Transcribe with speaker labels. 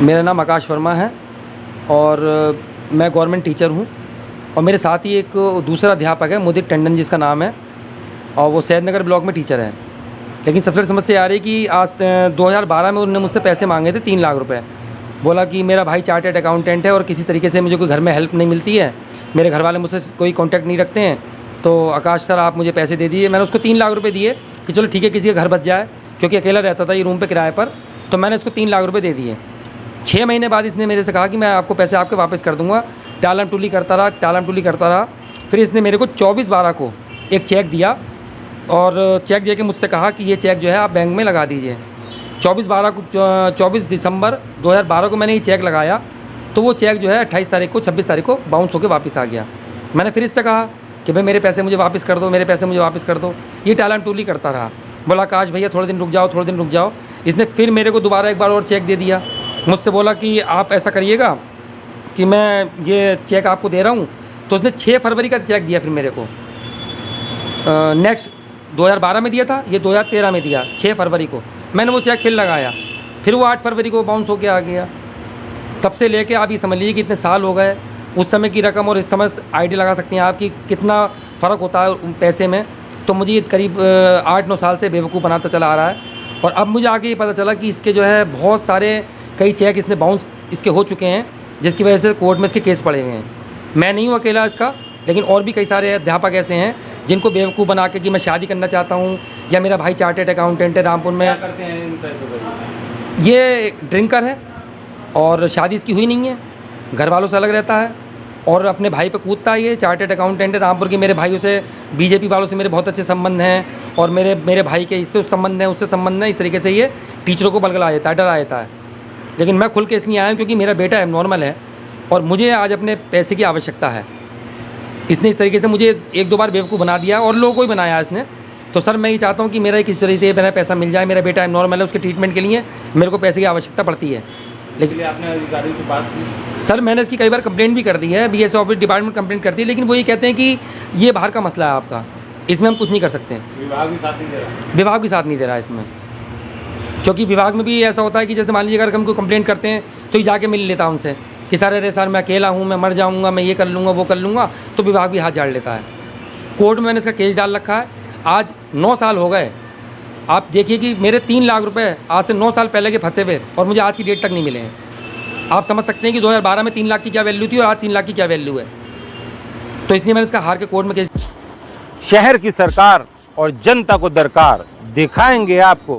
Speaker 1: मेरा नाम आकाश वर्मा है और मैं गवर्नमेंट टीचर हूँ और मेरे साथ ही एक दूसरा अध्यापक है मुदित टंडन जिसका नाम है और वो सैदनगर ब्लॉक में टीचर है। लेकिन सबसे बड़ी समस्या आ रही है कि आज 2012 में उन्होंने मुझसे पैसे मांगे थे 3 लाख रुपए। बोला कि मेरा भाई चार्टर्ड अकाउंटेंट है और किसी तरीके से मुझे कोई घर में हेल्प नहीं मिलती है, मेरे घर वाले मुझसे कोई कॉन्टैक्ट नहीं रखते हैं, तो आकाश सर आप मुझे पैसे दे दीजिए। मैंने उसको 3 लाख रुपये दिए कि चलो ठीक है किसी का घर बच जाए, क्योंकि अकेला रहता था ये रूम पे किराए पर, तो मैंने उसको 3 लाख रुपये दे दिए। 6 महीने बाद इसने मेरे से कहा कि मैं आपको पैसे आपके वापस कर दूंगा। टालम टूली करता रहा। फिर इसने मेरे को 24/12 को एक चेक दिया और चेक दे के मुझसे कहा कि ये चेक जो है आप बैंक में लगा दीजिए। 24 दिसंबर 2012 को मैंने ये चेक लगाया, तो वो चेक जो है 26 तारीख को बाउंस होकर वापस आ गया। मैंने फिर इससे कहा कि भाई मेरे पैसे मुझे वापस कर दो, मेरे पैसे मुझे वापस कर दो। ये टालम टूली करता रहा। बोला आकाश भैया थोड़े दिन रुक जाओ। इसने फिर मेरे को दोबारा एक बार और चेक दे दिया। मुझसे बोला कि आप ऐसा करिएगा कि मैं ये चेक आपको दे रहा हूँ। तो उसने 6 फरवरी का चेक दिया फिर मेरे को। नेक्स्ट 2012 में दिया था, ये 2013 में दिया 6 फरवरी को। मैंने वो चेक फिर लगाया, फिर वो 8 फरवरी को बाउंस होके आ गया। तब से लेके आप ये समझ लीजिए कि इतने साल हो गए। उस समय की रकम और इस समय आइडिया लगा सकते हैं आप कि कितना फ़र्क होता है पैसे में। तो मुझे ये करीब 8-9 साल से बेवकूफ़ बनाता चला आ रहा है। और अब मुझे आगे ये पता चला कि इसके जो है बहुत सारे कई चेक इसने बाउंस इसके हो चुके हैं, जिसकी वजह से कोर्ट में इसके केस पड़े हुए हैं। मैं नहीं हूँ अकेला इसका, लेकिन और भी कई सारे अध्यापक ऐसे हैं जिनको बेवकूफ़ बना के कि मैं शादी करना चाहता हूँ या मेरा भाई चार्टर्ड अकाउंटेंट है रामपुर में।
Speaker 2: क्या करते हैं इन पैसों का?
Speaker 1: ये ड्रिंकर है और शादी इसकी हुई नहीं है, घर वालों से अलग रहता है और अपने भाई पे कूदता है। ये चार्टर्ड अकाउंटेंट है रामपुर की। मेरे भाइयों से, बीजेपी वालों से मेरे बहुत अच्छे संबंध हैं और मेरे भाई के इससे संबंध हैं, उससे संबंध है। इस तरीके से ये टीचरों को बलगला देता है, डरा देता है। लेकिन मैं खुल के इसलिए आया हूँ क्योंकि मेरा बेटा एबनॉर्मल है और मुझे आज अपने पैसे की आवश्यकता है। इसने इस तरीके से मुझे 1-2 बार बेवकूफ़ बना दिया और लोगों को ही बनाया इसने। तो सर मैं ये चाहता हूँ कि मेरा किसी तरीके से मेरा पैसा मिल जाए। मेरा बेटा एबनॉर्मल है, उसके ट्रीटमेंट के लिए मेरे को पैसे की आवश्यकता पड़ती है।
Speaker 2: लेकिन आपने अधिकारियों से बात की?
Speaker 1: सर मैंने इसकी कई बार कंप्लेंट भी कर दी है, BSA ऑफिस डिपार्टमेंट कंप्लेंट करती है, लेकिन वो ये कहते हैं कि ये बाहर का मसला है आपका, इसमें हम कुछ नहीं कर सकते।
Speaker 2: विभाग भी साथ नहीं दे रहा?
Speaker 1: विभाग भी साथ नहीं दे रहा है इसमें, क्योंकि विभाग में भी ऐसा होता है कि जैसे मान लीजिए अगर हम कोई कंप्लेंट करते हैं तो ये जाके मिल लेता है उनसे कि सर अरे सर मैं अकेला हूँ, मैं मर जाऊँगा, मैं ये कर लूँगा वो कर लूँगा, तो विभाग भी हाथ झाड़ लेता है। कोर्ट में मैंने इसका केस डाल रखा है। आज 9 साल हो गए। आप देखिए कि मेरे 3 लाख रुपए आज से 9 साल पहले के फंसे हुए और मुझे आज की डेट तक नहीं मिले हैं। आप समझ सकते हैं कि 2012 में 3 लाख की क्या वैल्यू थी और आज 3 लाख की क्या वैल्यू है। तो इसलिए मैंने इसका हार के कोर्ट में केस।
Speaker 3: शहर की सरकार और जनता को दरकार दिखाएंगे आपको।